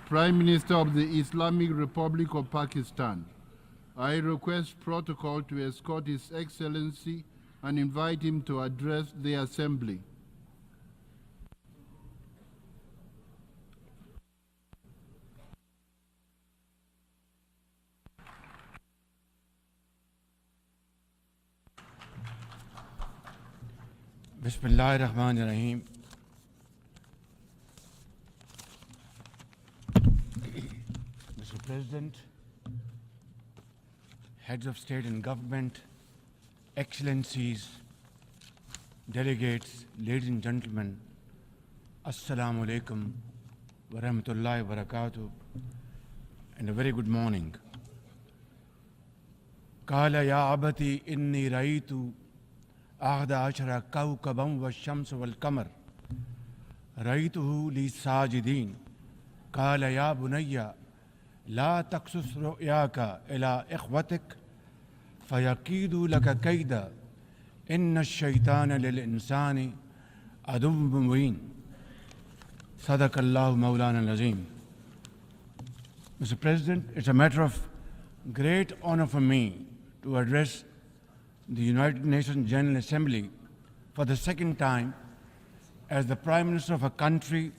Prime Minister of the Islamic Republic of Pakistan, I request protocol to escort His Excellency and invite him to address the Assembly. Bismillah ar-Rahman ar-Rahim. Mr. President, heads of state and government, excellencies, delegates, ladies and gentlemen, Assalamu alaikum wa rahmatullahi wa barakatuh, and a very good morning. Qala ya abati inni raitu أحد عشر كوكبا والشمس والقمر رأيته لي ساجدين قال يا بني لا تقصص رؤياك إلى إخوتك فيكيدوا لك كيدا إن الشيطان للإنسان عدو مبين صدق الله مولانا العظيم. Mr. President, it's a matter of great honor for me to address the United Nations General Assembly for the second time as the Prime Minister of a country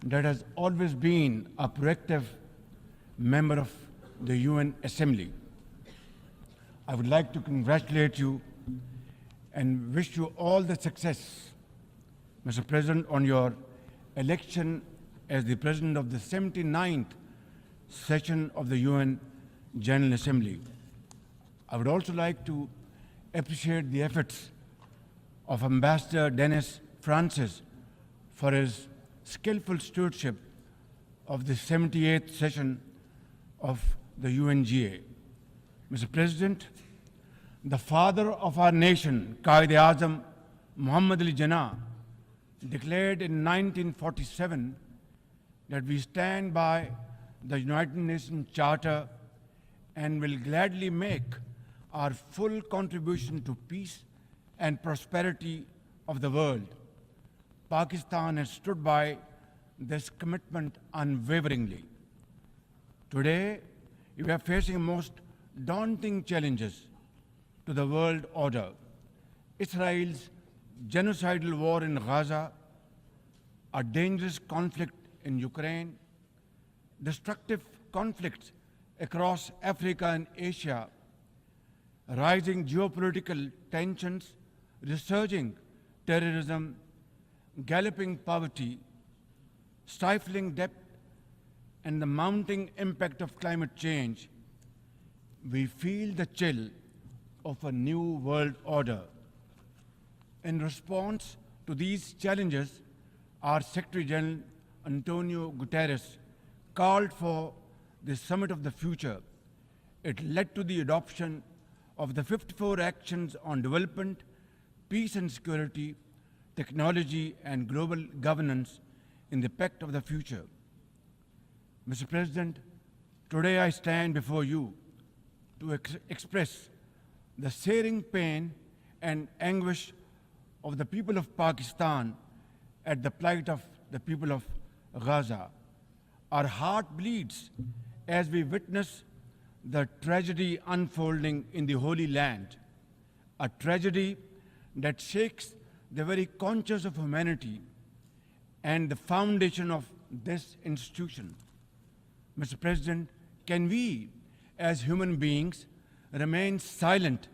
that has always been a proactive member of the UN Assembly. I would like to congratulate you and wish you all the success, Mr. President, on your election as the President of the 79th session of the UN General Assembly. I would also like to appreciate the efforts of Ambassador Dennis Francis for his skillful stewardship of the 78th session of the UNGA. Mr. President, the father of our nation, Quaid-e-Azam Muhammad Ali Jinnah, declared in 1947 that we stand by the United Nations Charter and will gladly make our full contribution to peace and prosperity of the world. Pakistan has stood by this commitment unwaveringly. Today, we are facing most daunting challenges to the world order. Israel's genocidal war in Gaza, a dangerous conflict in Ukraine, destructive conflicts across Africa and Asia, rising geopolitical tensions, resurging terrorism, galloping poverty, stifling debt, and the mounting impact of climate change, we feel the chill of a new world order. In response to these challenges, our Secretary General Antonio Guterres called for the Summit of the Future. It led to the adoption of the 54 actions on development, peace and security, technology and global governance in the Pact of the Future. Mr. President, today I stand before you to express the searing pain and anguish of the people of Pakistan at the plight of the people of Gaza. Our heart bleeds as we witness the tragedy unfolding in the Holy Land, a tragedy that shakes the very conscience of humanity and the foundation of this institution. Mr. President, can we, as human beings, remain silent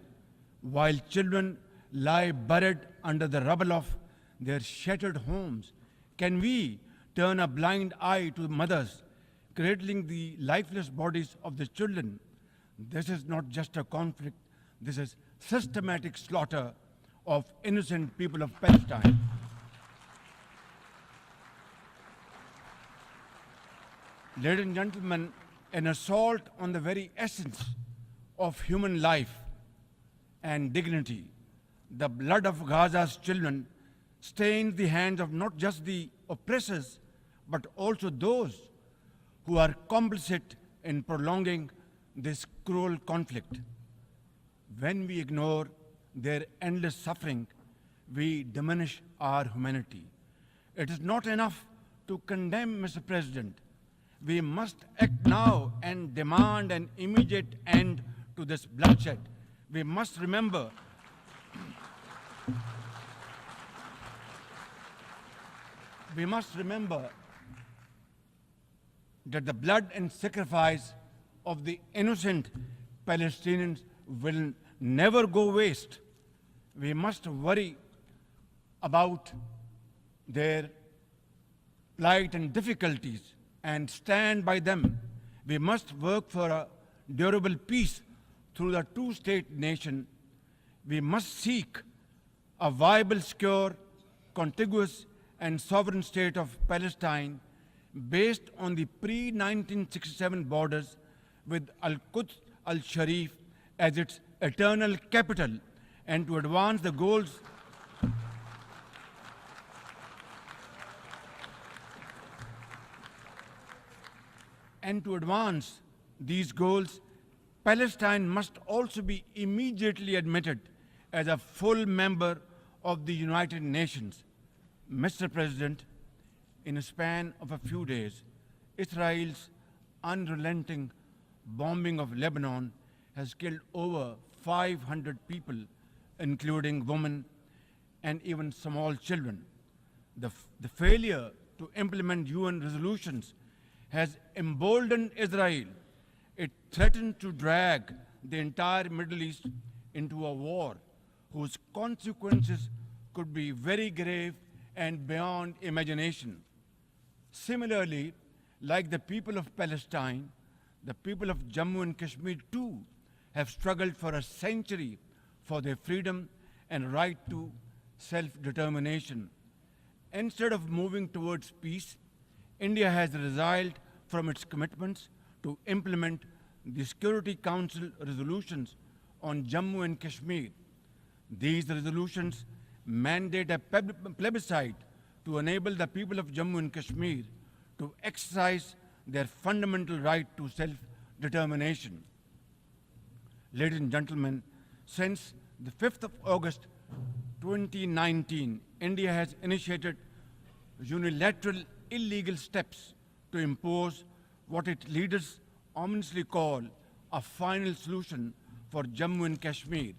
while children lie buried under the rubble of their shattered homes? Can we turn a blind eye to mothers cradling the lifeless bodies of the children? This is not just a conflict, this is systematic slaughter of innocent people of Palestine. Ladies and gentlemen, an assault on the very essence of human life and dignity. The blood of Gaza's children stains the hands of not just the oppressors, but also those who are complicit in prolonging this cruel conflict. When we ignore their endless suffering, we diminish our humanity. It is not enough to condemn, Mr. President, We must act now and demand an immediate end to this bloodshed. We must remember that the blood and sacrifice of the innocent Palestinians will never go waste. We must worry about their plight and difficulties and stand by them. We must work for a durable peace through the two-state nation. We must seek a viable, secure, contiguous and sovereign state of Palestine based on the pre-1967 borders with Al-Quds al-Sharif as its eternal capital, and to advance the goals these goals, Palestine must also be immediately admitted as a full member of the United Nations. Mr. President, in a span of a few days, Israel's unrelenting bombing of Lebanon has killed over 500 people, including women and even small children. The failure to implement UN resolutions has emboldened Israel. It threatened to drag the entire Middle East into a war whose consequences could be very grave and beyond imagination. Similarly, like the people of Palestine, the people of Jammu and Kashmir too have struggled for a century for their freedom and right to self-determination. Instead of moving towards peace, India has resiled from its commitments to implement the Security Council resolutions on Jammu and Kashmir. These resolutions mandate a plebiscite to enable the people of Jammu and Kashmir to exercise their fundamental right to self-determination. Ladies and gentlemen, since the 5th of August 2019, India has initiated unilateral illegal steps to impose what its leaders ominously call a final solution for Jammu and Kashmir.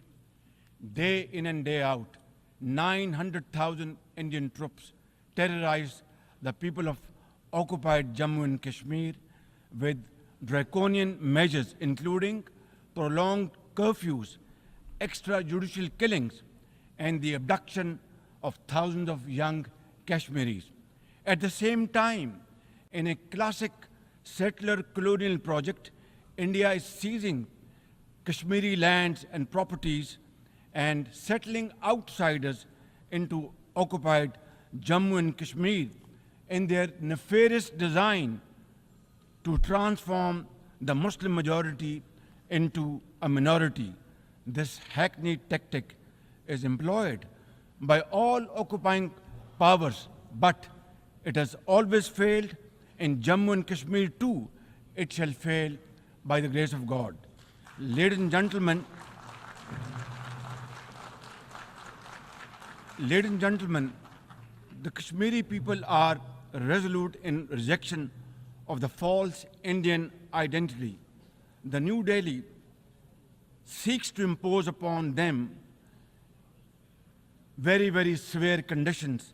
Day in and day out, 900,000 Indian troops terrorize the people of occupied Jammu and Kashmir with draconian measures including prolonged curfews, extrajudicial killings, and the abduction of thousands of young Kashmiris. At the same time, in a classic settler colonial project, India is seizing Kashmiri lands and properties and settling outsiders into occupied Jammu and Kashmir in their nefarious design to transform the Muslim majority into a minority. This hackneyed tactic is employed by all occupying powers, but it has always failed. In Jammu and Kashmir too, it shall fail by the grace of God. Ladies and gentlemen, the Kashmiri people are resolute in rejection of the false Indian identity. The New Delhi seeks to impose upon them very, very severe conditions,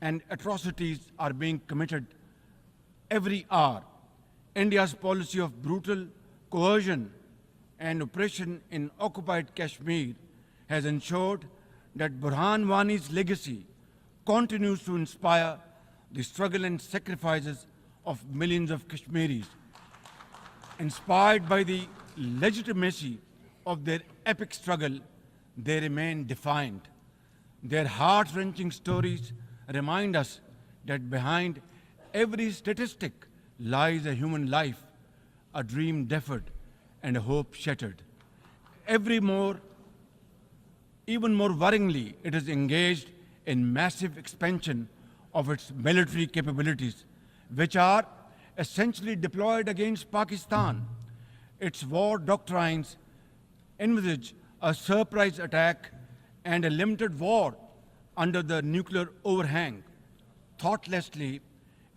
and atrocities are being committed every hour. India's policy of brutal coercion and oppression in occupied Kashmir has ensured that Burhan Wani's legacy continues to inspire the struggle and sacrifices of millions of Kashmiris. Inspired by the legitimacy of their epic struggle, they remain defiant. Their heart-wrenching stories remind us that behind every statistic lies a human life, a dream deferred, and a hope shattered. Even more worryingly, it is engaged in massive expansion of its military capabilities, which are essentially deployed against Pakistan. Its war doctrines envisage a surprise attack and a limited war under the nuclear overhang. Thoughtlessly,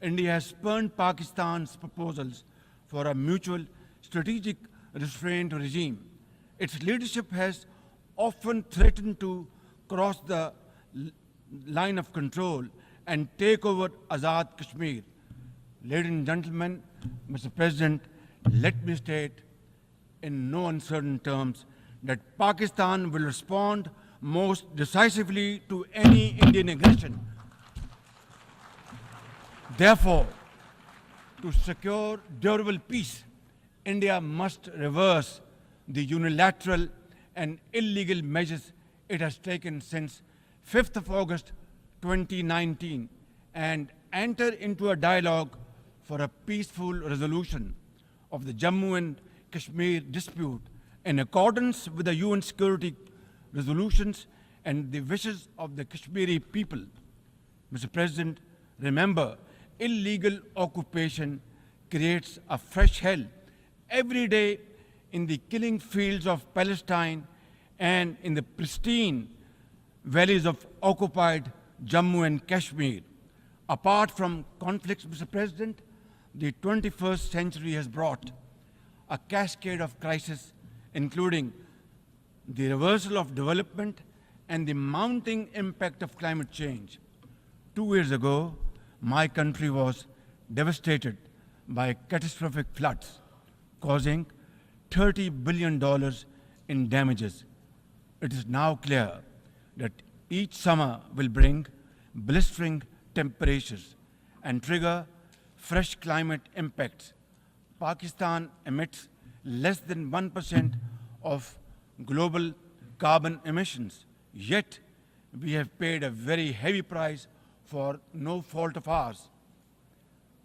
India has spurned Pakistan's proposals for a mutual strategic restraint regime. Its leadership has often threatened to cross the line of control and take over Azad Kashmir. Ladies and gentlemen, Mr. President, let me state in no uncertain terms that Pakistan will respond most decisively to any Indian aggression. Therefore, to secure durable peace, India must reverse the unilateral and illegal measures it has taken since 5th of August 2019 and enter into a dialogue for a peaceful resolution of the Jammu and Kashmir dispute in accordance with the UN security resolutions and the wishes of the Kashmiri people. Mr. President, remember, illegal occupation creates a fresh hell every day in the killing fields of Palestine and in the pristine valleys of occupied Jammu and Kashmir. Apart from conflicts, Mr. President, the 21st century has brought a cascade of crises, including the reversal of development and the mounting impact of climate change. 2 years ago, my country was devastated by catastrophic floods, causing $30 billion in damages. It is now clear that each summer will bring blistering temperatures and trigger fresh climate impacts. Pakistan emits less than 1% of global carbon emissions, yet we have paid a very heavy price for no fault of ours.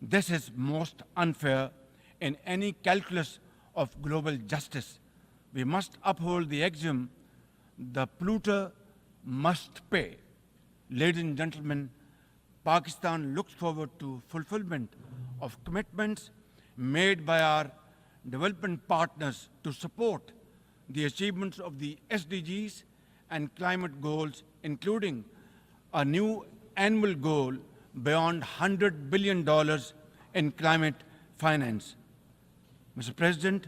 This is most unfair in any calculus of global justice. We must uphold the axiom, the polluter must pay. Ladies and gentlemen, Pakistan looks forward to fulfillment of commitments made by our development partners to support the achievements of the SDGs and climate goals, including a new annual goal beyond $100 billion in climate finance. Mr. President,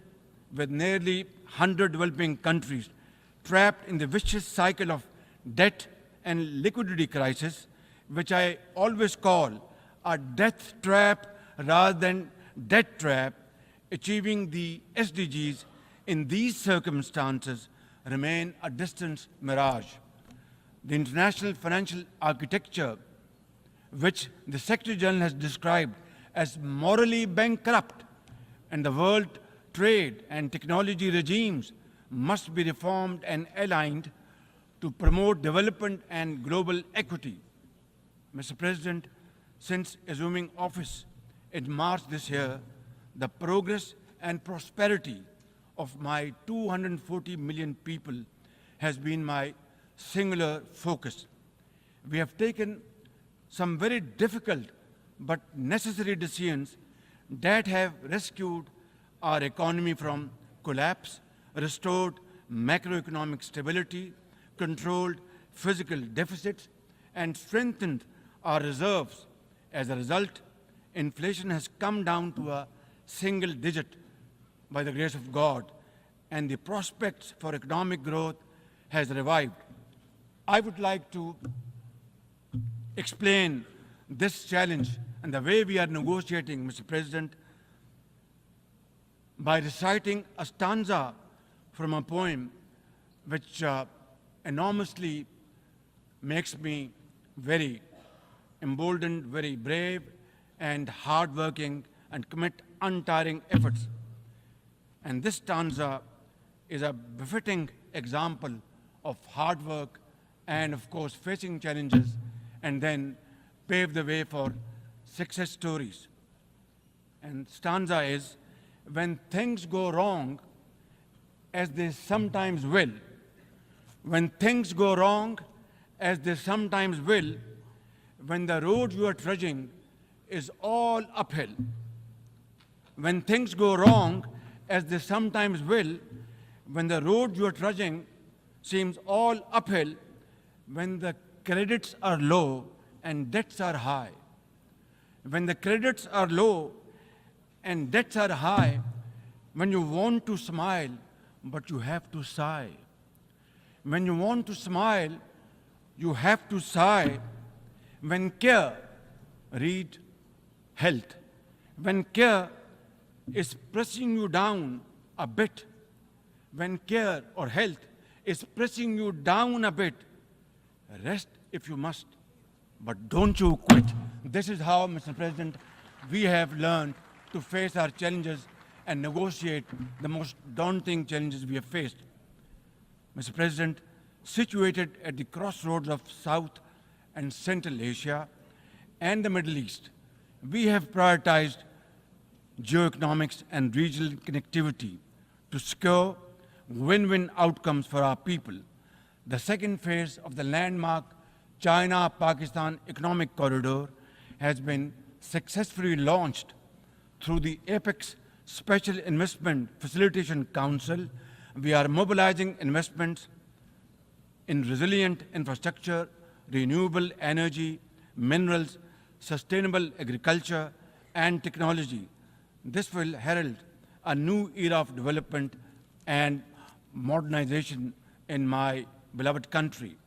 with nearly 100 developing countries trapped in the vicious cycle of debt and liquidity crisis, which I always call a death trap rather than debt trap, achieving the SDGs in these circumstances remain a distant mirage. The international financial architecture, which the Secretary General has described as morally bankrupt, and the world trade and technology regimes must be reformed and aligned to promote development and global equity. Mr. President, since assuming office in March this year, the progress and prosperity of my 240 million people has been my singular focus. We have taken some very difficult but necessary decisions that have rescued our economy from collapse, restored macroeconomic stability, controlled fiscal deficits, and strengthened our reserves. As a result, inflation has come down to a single digit by the grace of God, and the prospects for economic growth has revived. I would like to explain this challenge and the way we are negotiating, Mr. President, by reciting a stanza from a poem which enormously makes me very emboldened, very brave, and hardworking, and commit untiring efforts. And this stanza is a befitting example of hard work and, of course, facing challenges, and then pave the way for success stories. And stanza is, when things go wrong, as they sometimes will, when things go wrong, as they sometimes will, when the road you are trudging is all uphill, when things go wrong, as they sometimes will, when the road you are trudging seems all uphill, when the credits are low and debts are high, when the credits are low and debts are high, when you want to smile, but you have to sigh. When you want to smile, you have to sigh. When care, read health. When care is pressing you down a bit, when care or health is pressing you down a bit, rest if you must, but don't you quit. This is how, Mr. President, we have learned to face our challenges and negotiate the most daunting challenges we have faced. Mr. President, situated at the crossroads of South and Central Asia and the Middle East, we have prioritized geoeconomics and regional connectivity to secure win-win outcomes for our people. The second phase of the landmark China-Pakistan Economic Corridor has been successfully launched through the Apex Special Investment Facilitation Council. We are mobilizing investments in resilient infrastructure, renewable energy, minerals, sustainable agriculture, and technology. This will herald a new era of development and modernization in my beloved country.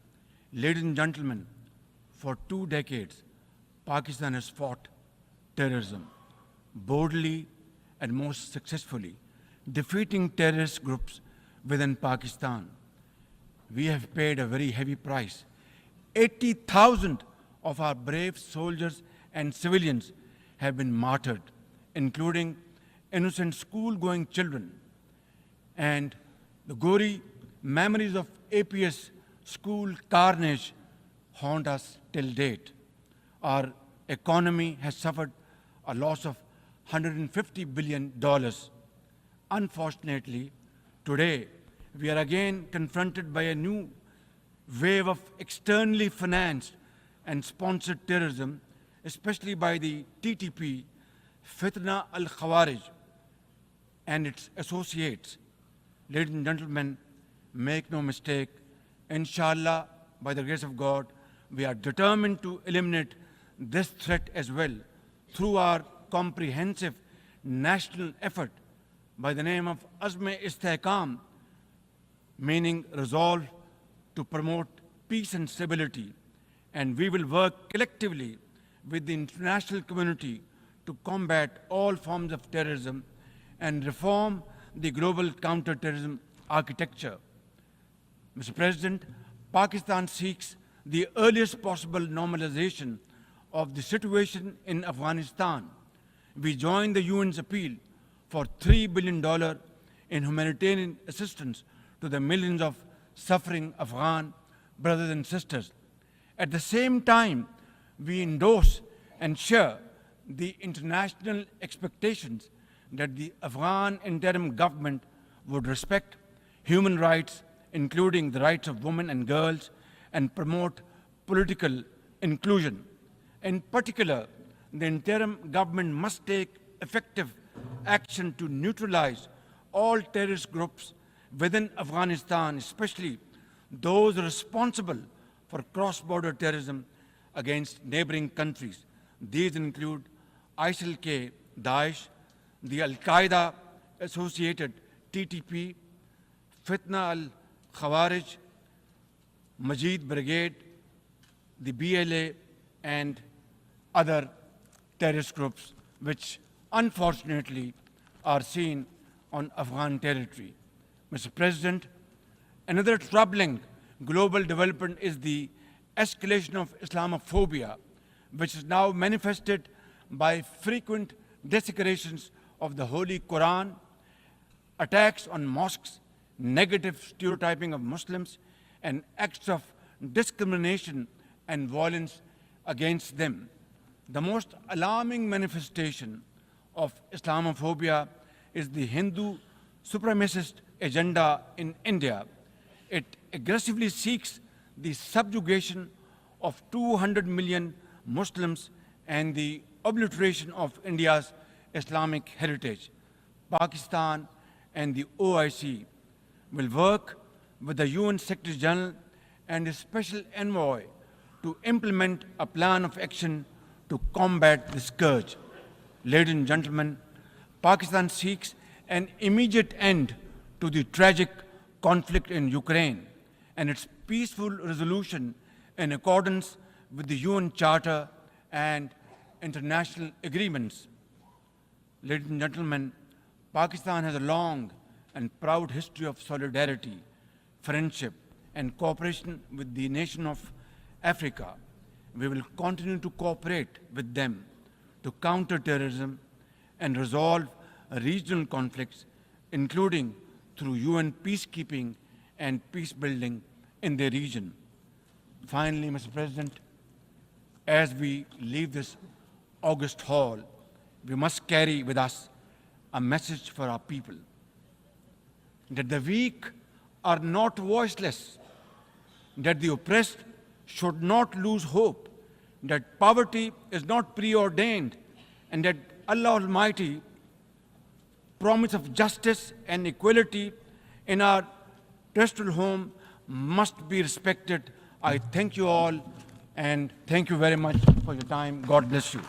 Ladies and gentlemen, for 2 decades, Pakistan has fought terrorism boldly and most successfully, defeating terrorist groups within Pakistan. We have paid a very heavy price. 80,000 of our brave soldiers and civilians have been martyred, including innocent school-going children. And the gory memories of APS school carnage haunt us till date. Our economy has suffered a loss of $150 billion. Unfortunately, today we are again confronted by a new wave of externally financed and sponsored terrorism, especially by the TTP, Fitna al-Khawarij, and its associates. Ladies and gentlemen, make no mistake, inshallah, by the grace of God, we are determined to eliminate this threat as well through our comprehensive national effort by the name of Azm-e-Istehkam, meaning resolve to promote peace and stability. And we will work collectively with the international community to combat all forms of terrorism and reform the global counter-terrorism architecture. Mr. President, Pakistan seeks the earliest possible normalization of the situation in Afghanistan. We join the UN's appeal for $3 billion in humanitarian assistance to the millions of suffering Afghan brothers and sisters. At the same time, we endorse and share the international expectations that the Afghan interim government would respect human rights, including the rights of women and girls, and promote political inclusion. In particular, the interim government must take effective action to neutralize all terrorist groups within Afghanistan, especially those responsible for cross-border terrorism against neighboring countries. These include ISIL-K, Daesh, the Al-Qaeda associated TTP, Fitna al-Khawarij, Majid Brigade, the BLA, and other terrorist groups which unfortunately are seen on Afghan territory. Mr. President, another troubling global development is the escalation of Islamophobia, which is now manifested by frequent desecrations of the Holy Quran, attacks on mosques, negative stereotyping of Muslims, and acts of discrimination and violence against them. The most alarming manifestation of Islamophobia is the Hindu supremacist agenda in India. It aggressively seeks the subjugation of 200 million Muslims and the obliteration of India's Islamic heritage. Pakistan and the OIC will work with the UN Secretary General and a special envoy to implement a plan of action to combat this scourge. Ladies and gentlemen, Pakistan seeks an immediate end to the tragic conflict in Ukraine and its peaceful resolution in accordance with the UN Charter and international agreements. Ladies and gentlemen, Pakistan has a long and proud history of solidarity, friendship, and cooperation with the nation of Africa. We will continue to cooperate with them to counter terrorism and resolve regional conflicts, including through UN peacekeeping and peace building in the region. Finally, Mr. President, as we leave this august hall, we must carry with us a message for our people, that the weak are not voiceless, that the oppressed should not lose hope, that poverty is not preordained, and that Allah Almighty promise of justice and equality in our terrestrial home must be respected. I thank you all and thank you very much for your time. God bless you.